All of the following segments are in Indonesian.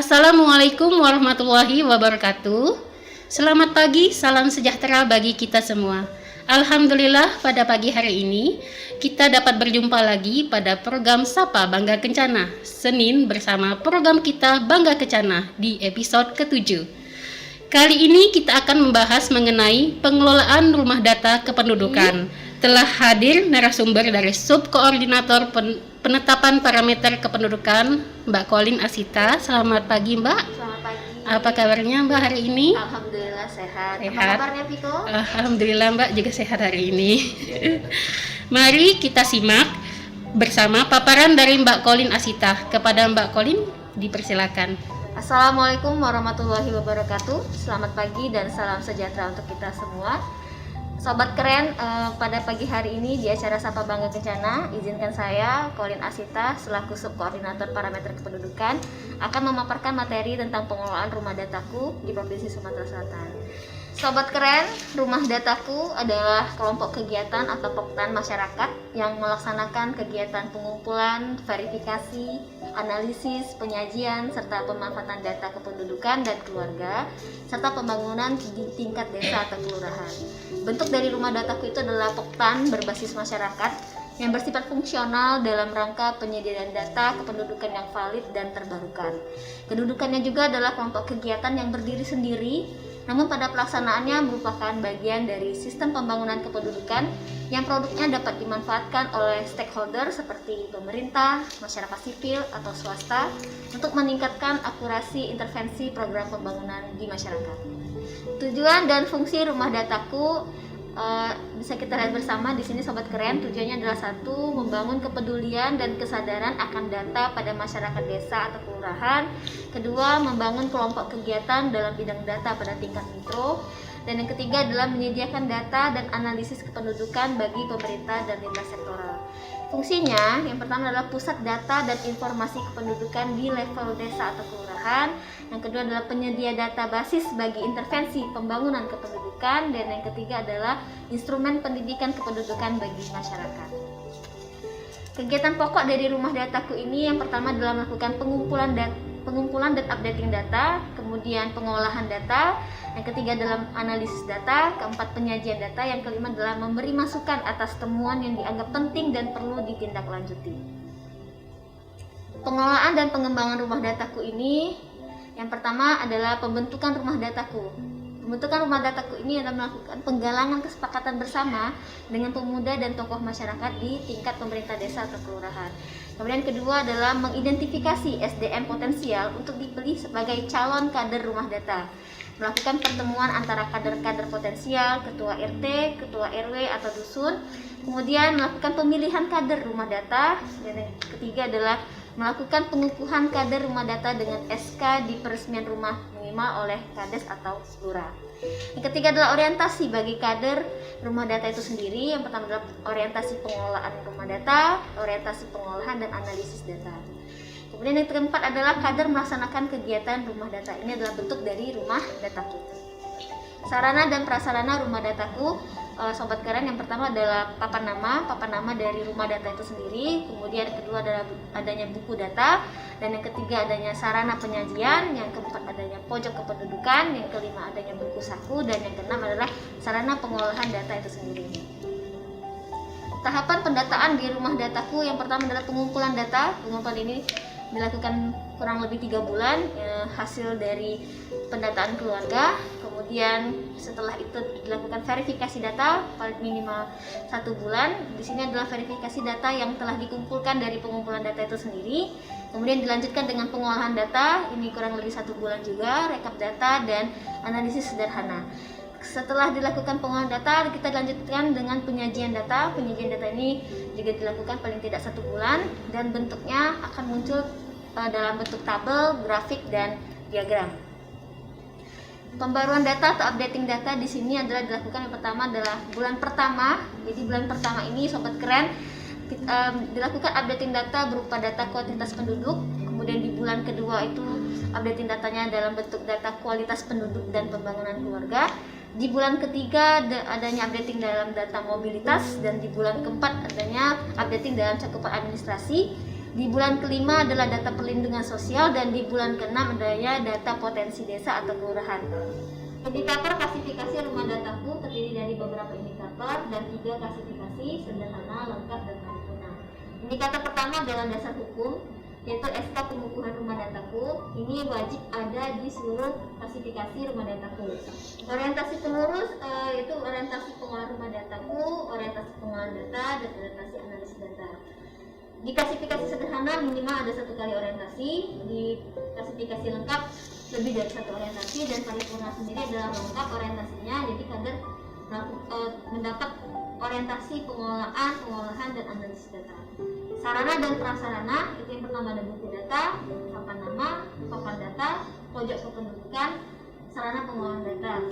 Assalamualaikum warahmatullahi wabarakatuh. Selamat pagi, salam sejahtera bagi kita semua. Alhamdulillah pada pagi hari ini kita dapat berjumpa lagi pada program Sapa Bangga Kencana Senin bersama program kita Bangga Kencana di episode ke-7. Kali ini kita akan membahas mengenai pengelolaan rumah data kependudukan. Telah hadir narasumber dari Subkoordinator Penetapan Parameter Kependudukan, Mbak Colin Asita. Selamat pagi, Mbak. Selamat pagi. Apa kabarnya Mbak hari ini? Alhamdulillah sehat. Apa Sehat. kabarnya Viko? Alhamdulillah Mbak juga sehat hari ini. Mari kita simak bersama paparan dari Mbak Colin Asita. Kepada Mbak Colin dipersilakan. Assalamualaikum warahmatullahi wabarakatuh. Selamat pagi dan salam sejahtera untuk kita semua. Sobat keren, pada pagi hari ini di acara Sapa Bangga Kencana, izinkan saya, Colin Asita, selaku Subkoordinator Parameter Kependudukan, akan memaparkan materi tentang pengelolaan rumah dataku di Provinsi Sumatera Selatan. Sobat keren, rumah dataku adalah kelompok kegiatan atau poktan masyarakat yang melaksanakan kegiatan pengumpulan, verifikasi, analisis, penyajian, serta pemanfaatan data kependudukan dan keluarga, serta pembangunan di tingkat desa atau kelurahan. Bentuk dari rumah dataku itu adalah poktan berbasis masyarakat yang bersifat fungsional dalam rangka penyediaan data kependudukan yang valid dan terbarukan. Kedudukannya juga adalah kelompok kegiatan yang berdiri sendiri, namun pada pelaksanaannya merupakan bagian dari sistem pembangunan kependudukan yang produknya dapat dimanfaatkan oleh stakeholder seperti pemerintah, masyarakat sipil, atau swasta untuk meningkatkan akurasi intervensi program pembangunan di masyarakat. Tujuan dan fungsi rumah dataku bisa kita lihat bersama di sini sobat keren. Tujuannya adalah satu, membangun kepedulian dan kesadaran akan data pada masyarakat desa atau kelurahan. Kedua, membangun kelompok kegiatan dalam bidang data pada tingkat mikro. Dan yang ketiga adalah menyediakan data dan analisis kependudukan bagi pemerintah dan lembaga sektoral. Fungsinya, yang pertama adalah pusat data dan informasi kependudukan di level desa atau kelurahan. Yang kedua adalah penyedia data basis bagi intervensi pembangunan kependudukan. Dan yang ketiga adalah instrumen pendidikan kependudukan bagi masyarakat. Kegiatan pokok dari rumah dataku ini yang pertama adalah melakukan pengumpulan dan updating data, kemudian pengolahan data, yang ketiga adalah analisis data, keempat penyajian data, yang kelima adalah memberi masukan atas temuan yang dianggap penting dan perlu ditindaklanjuti. Pengelolaan dan pengembangan rumah dataku ini yang pertama adalah pembentukan rumah dataku. Pembentukan rumah dataku ini adalah melakukan penggalangan kesepakatan bersama dengan pemuda dan tokoh masyarakat di tingkat pemerintah desa atau kelurahan. Kemudian kedua adalah mengidentifikasi SDM potensial untuk dipilih sebagai calon kader rumah data. Melakukan pertemuan antara kader-kader potensial, ketua RT, ketua RW atau dusun. Kemudian melakukan pemilihan kader rumah data. Dan yang ketiga adalah melakukan pengukuhan kader rumah data dengan SK di peresmian rumah minimal oleh Kades atau lurah. Yang ketiga adalah orientasi bagi kader rumah data itu sendiri. Yang pertama adalah orientasi pengelolaan rumah data, orientasi pengolahan dan analisis data. Kemudian yang keempat adalah kader melaksanakan kegiatan rumah data. Ini adalah bentuk dari rumah dataku. Sarana dan prasarana rumah dataku, sobat keren, yang pertama adalah papan nama dari rumah data itu sendiri. Kemudian yang kedua adalah adanya buku data, dan yang ketiga adanya sarana penyajian, yang keempat adanya pojok kependudukan, yang kelima adanya buku saku, dan yang keenam adalah sarana pengolahan data itu sendiri. Tahapan pendataan di rumah dataku yang pertama adalah pengumpulan data. Pengumpulan ini dilakukan kurang lebih 3 bulan, hasil dari pendataan keluarga. Kemudian setelah itu dilakukan verifikasi data paling minimal 1 bulan. Di sini adalah verifikasi data yang telah dikumpulkan dari pengumpulan data itu sendiri. Kemudian dilanjutkan dengan pengolahan data, ini kurang lebih 1 bulan juga, rekap data dan analisis sederhana. Setelah dilakukan pengolahan data, kita lanjutkan dengan penyajian data. Penyajian data ini juga dilakukan paling tidak 1 bulan dan bentuknya akan muncul dalam bentuk tabel, grafik, dan diagram. Pembaruan data atau updating data di sini adalah dilakukan yang pertama adalah bulan pertama. Jadi bulan pertama ini sobat keren dilakukan updating data berupa data kuantitas penduduk. Kemudian di bulan kedua itu updating datanya dalam bentuk data kualitas penduduk dan pembangunan keluarga. Di bulan ketiga adanya updating dalam data mobilitas, dan di bulan keempat adanya updating dalam cakupan administrasi. Di bulan kelima adalah data perlindungan sosial, dan di bulan keenam adanya data potensi desa atau kelurahan. Indikator klasifikasi rumah dataku terdiri dari beberapa indikator dan 3 klasifikasi sederhana, lengkap, dan paripurna. Indikator pertama adalah dasar hukum, yaitu SK pengukuhan rumah dataku. Ini wajib ada di seluruh klasifikasi rumah dataku. Orientasi penerus yaitu orientasi pengolahan rumah dataku, orientasi pengolahan data, dan orientasi analisis data. Di klasifikasi sederhana minimal ada 1 kali orientasi, di klasifikasi lengkap lebih dari 1 orientasi, dan paripurna sendiri adalah lengkap orientasinya, jadi kader mendapat orientasi pengolahan, dan analisis data. Sarana dan prasarana itu yang pertama ada buku data, papan nama, papan data, pojok kependudukan, sarana pengolahan data.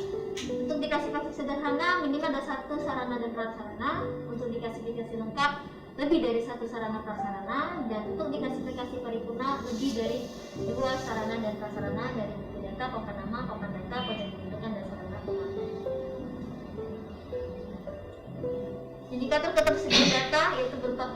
Untuk diklasifikasi sederhana minimal ada 1 sarana dan prasarana, untuk diklasifikasi lengkap lebih dari 1 sarana prasarana, dan untuk diklasifikasi paripurna lebih dari 2 sarana dan prasarana dari buku data, papan nama, papan data, pojok kependudukan, dan sarana pengolahan data. Indikator ketersediaan data yaitu berupa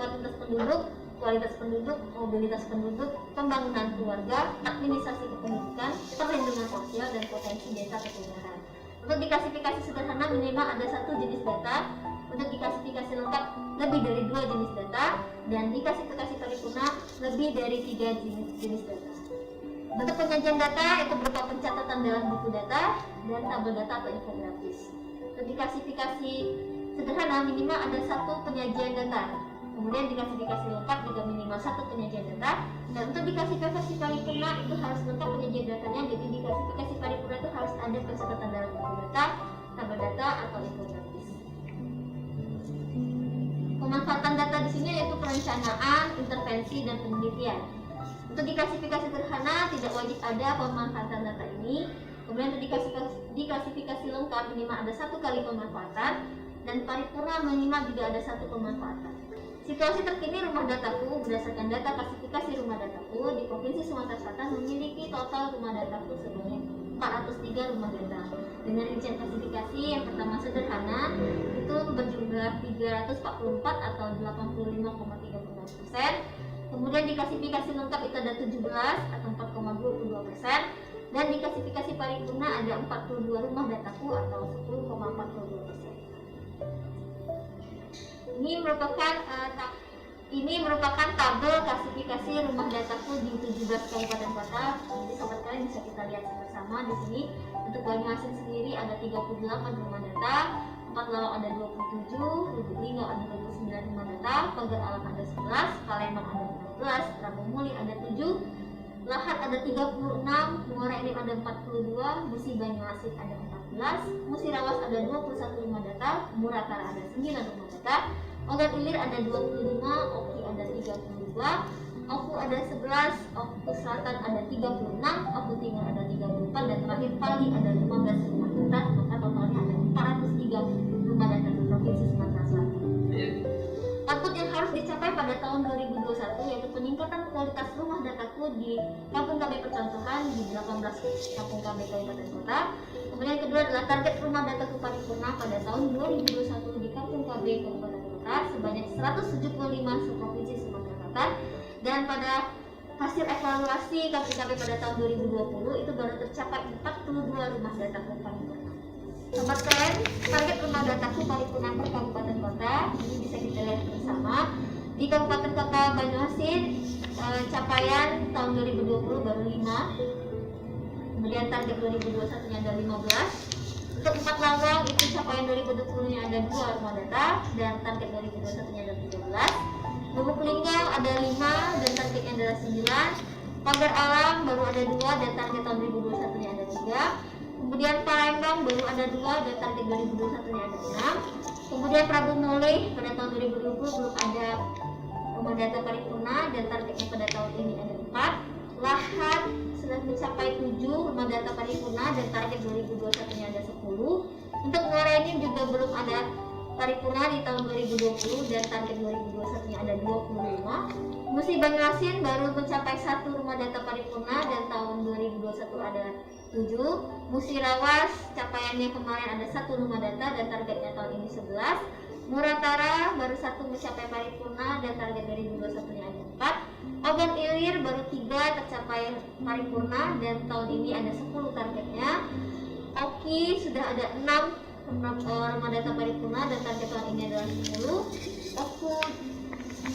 kualitas penduduk, mobilitas penduduk, pembangunan keluarga, administrasi kependudukan, perlindungan sosial, dan potensi desa kelurahan. Untuk diklasifikasi sederhana minimal ada 1 jenis data, untuk diklasifikasi lengkap lebih dari 2 jenis data, dan diklasifikasi paripurna lebih dari 3 jenis data. Bentuk penyajian data itu berupa pencatatan dalam buku data dan tabel data atau infografis. Untuk diklasifikasi sederhana minimal ada 1 penyajian data, kemudian diklasifikasi lengkap juga minimal 1 penyajian data, dan untuk diklasifikasi paripurna itu harus lengkap penyajian datanya, jadi diklasifikasi paripurna itu harus ada pencatatan dalam buku data, tabel data, atau infografis. Pemanfaatan data di sini yaitu perencanaan, intervensi, dan penelitian. Untuk diklasifikasi sederhana tidak wajib ada pemanfaatan data ini, kemudian untuk diklasifikasi lengkap minimal ada 1 kali pemanfaatan, dan paripurna minimal juga ada 1 pemanfaatan. Situasi terkini rumah dataku berdasarkan data klasifikasi rumah dataku di Provinsi Sumatera Selatan memiliki total rumah dataku sebanyak 403 rumah data. Dengan rincian klasifikasi yang pertama sederhana itu berjumlah 344 atau 85,36%. Kemudian di klasifikasi lengkap itu ada 17 atau 4,22%. Dan di klasifikasi paripurna ada 42 rumah dataku atau 10,42%. Ini merupakan tabel klasifikasi rumah dataku di 17 kabupaten kota. Jadi sobat kalian bisa kita lihat bersama di sini. Untuk Banyuasin sendiri ada 38 rumah data, 4 Lawang ada 27, Lubuk Linggau ada 29 rumah data, Pagar Alam ada 11, Palembang ada 15, Rangomuli ada 7, Lahat ada 36, Muara Enim ada 42, Musi Banyuasin ada 14, Musirawas ada 21 rumah data, Muratara ada 9 rumah data, Ogan Ilir ada 25, Oki ada 32, Oku ada 11, Oku Selatan ada 36, Oku Timur ada 34, dan terakhir Pali ada 15 rumah data, maka totalnya ada 403 rumah data di Provinsi Sumatera Selatan. Output yang harus dicapai pada tahun 2021 yaitu peningkatan kualitas rumah dataku di Kampung KB Percontohan di 18 Kampung KB Kabupaten Kota. Kemudian kedua adalah target rumah dataku paripurna pada tahun 2021 di Kampung KB Kabupaten Kota sebanyak 175 seprovinsi Sumatera Selatan. Dan pada hasil evaluasi KPKB pada tahun 2020 itu baru tercapai 42 rumah dataku paripurna. Sobat kalian, target rumah dataku paripurna per kabupaten kota ini bisa kita lihat bersama. Di Kabupaten Kota Banyuasin capaian tahun 2020 baru 5, kemudian target 2021 nya ada 15. Untuk 4 Lawang itu capaian 2020 nya ada 2 rumah data dan target 2021 nya ada 13. Lubuk Linggau ada 5 dan targetnya adalah 9. Pagar Alam baru ada 2 dan target tahun 2021 nya ada 3. Kemudian Palembang baru ada 2 dan target 2021 nya ada 6. Kemudian Prabu Mulih pada tahun 2020 belum ada rumah data paripurna dan targetnya pada tahun ini ada 4. Lahat sudah mencapai 7 rumah data paripurna dan target 2021 nya ada 10. Untuk Muara Enim juga belum ada paripurna di tahun 2020 dan target 2021 nya ada 25. Musi Banyuasin baru mencapai 1 rumah data paripurna dan tahun 2021 ada 7. Musirawas capaiannya kemarin ada 1 rumah data dan targetnya tahun ini 11. Muratara baru 1 mencapai paripurna dan target 2021 nya ada 4. Ogan Ilir baru 3 tercapai paripurna dan tahun ini ada 10 targetnya. Oki sudah ada 6 rumah data paripurna dan target tahun ini adalah 10. Oku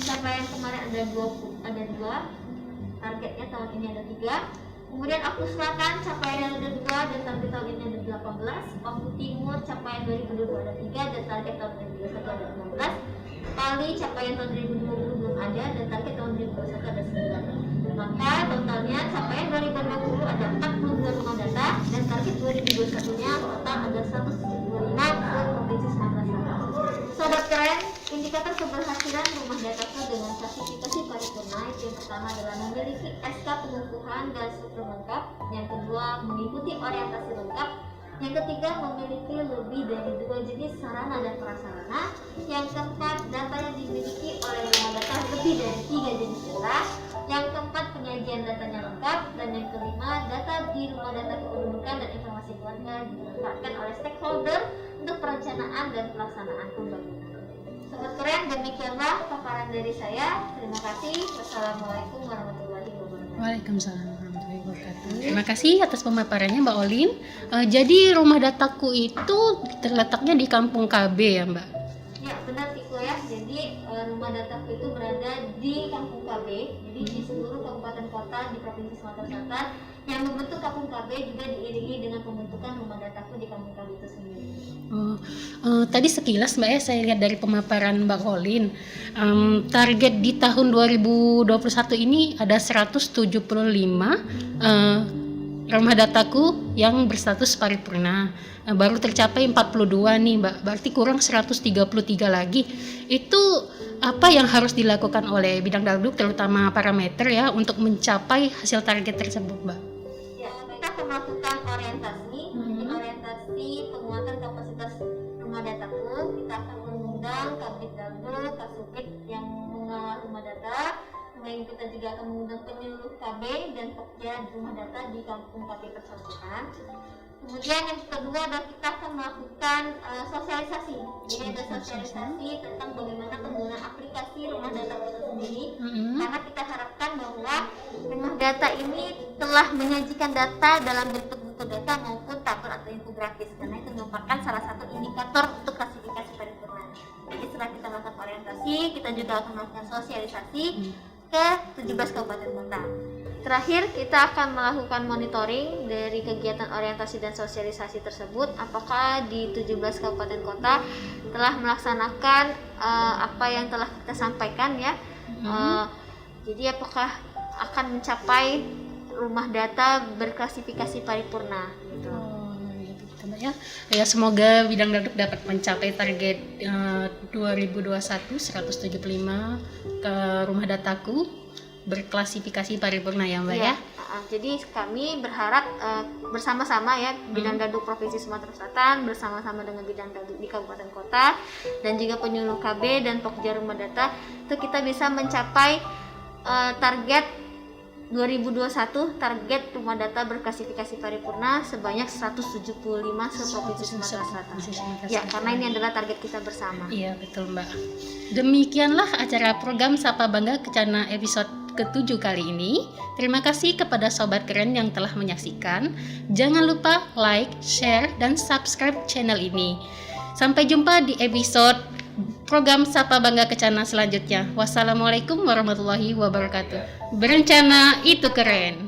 capaian kemarin ada 2, targetnya tahun ini ada 3. Kemudian Oku Selatan capaian ada 2 dan target tahun ini ada 18. Oku Timur capaian 2022 ada 3 dan target tahun 2021 ada 16. Pali capaian tahun 2020 belum ada dan target tahun 2021 ada 9. Maka totalnya capaian 2020 ada 42 rumah data dan target 2021 nya total ada 175 ke Provinsi Sumatera Selatan. Sobat keren, indikator keberhasilan rumah dataku dengan klasifikasi paripurna itu yang pertama adalah memiliki SK pengukuhan dan struktur lengkap, yang kedua mengikuti orientasi lengkap, yang ketiga memiliki lebih dari 2 jenis sarana dan prasarana, yang keempat data yang dimiliki oleh rumah data lebih dari 3 jenis data, yang keempat penyajian datanya lengkap, dan yang kelima data di rumah data kependudukan dan informasi keluarga dimanfaatkan oleh stakeholder untuk perencanaan dan pelaksanaan pembangunan. Sobat keren, demikianlah paparan dari saya. Terima kasih. Wassalamualaikum warahmatullahi wabarakatuh. Waalaikumsalam warahmatullahi wabarakatuh. Terima kasih atas pemaparannya Mbak Olin. Jadi rumah dataku itu terletaknya di Kampung KB ya Mbak? Ya benar Tiko ya. Jadi rumah dataku itu berada di Kampung KB. Jadi di seluruh kabupaten kota di Provinsi Sumatera Selatan. Yang membentuk Kampung KB juga diiringi dengan pembentukan rumah dataku di Kampung KB itu sendiri. Tadi sekilas Mbak ya saya lihat dari pemaparan Mbak Olin, target di tahun 2021 ini ada 175 rumah dataku yang berstatus paripurna. Baru tercapai 42 nih Mbak, berarti kurang 133 lagi. Itu apa yang harus dilakukan oleh bidang dagduk terutama parameter ya untuk mencapai hasil target tersebut Mbak? Ya, kita akan melakukan orientasi, orientasi penguatan kapasitas rumah dataku. Kita akan mengundang Kabid Dagduk, Kasubit yang mengawal rumah data. Kemudian kita juga akan mengundang penyuluh KB dan Pokja rumah data di kampung KB bersangkutan. Kemudian yang kedua adalah kita akan melakukan sosialisasi. Jadi ada sosialisasi tentang bagaimana penggunaan aplikasi rumah data itu sendiri. Karena kita harapkan bahwa rumah data ini telah menyajikan data dalam bentuk buku data maupun tabel atau infografis. Karena itu merupakan salah satu indikator untuk klasifikasi paripurna. Jadi setelah kita melakukan orientasi, kita juga akan melakukan sosialisasi ke 17 kabupaten kota. Terakhir, kita akan melakukan monitoring dari kegiatan orientasi dan sosialisasi tersebut. Apakah di 17 kabupaten kota telah melaksanakan apa yang telah kita sampaikan ya. Jadi apakah akan mencapai rumah data berklasifikasi paripurna gitu. Ya semoga bidang dagduk dapat mencapai target 2021 175 ke rumah dataku berklasifikasi paripurna ya Mbak ya. Jadi kami berharap bersama-sama ya bidang dagduk Provinsi Sumatera Selatan bersama-sama dengan bidang dagduk di kabupaten kota dan juga penyuluh KB dan Pokja rumah data itu kita bisa mencapai target 2021 target rumah data berklasifikasi paripurna sebanyak 175 se-Provinsi Sumatera Selatan. Ya, karena ini adalah target kita bersama. Iya, betul Mbak. Demikianlah acara program Sapa Bangga Kencana episode ke-7 kali ini. Terima kasih kepada Sobat Keren yang telah menyaksikan. Jangan lupa like, share, dan subscribe channel ini. Sampai jumpa di episode program Sapa Bangga Kencana selanjutnya. Wassalamualaikum warahmatullahi wabarakatuh. Berencana itu keren.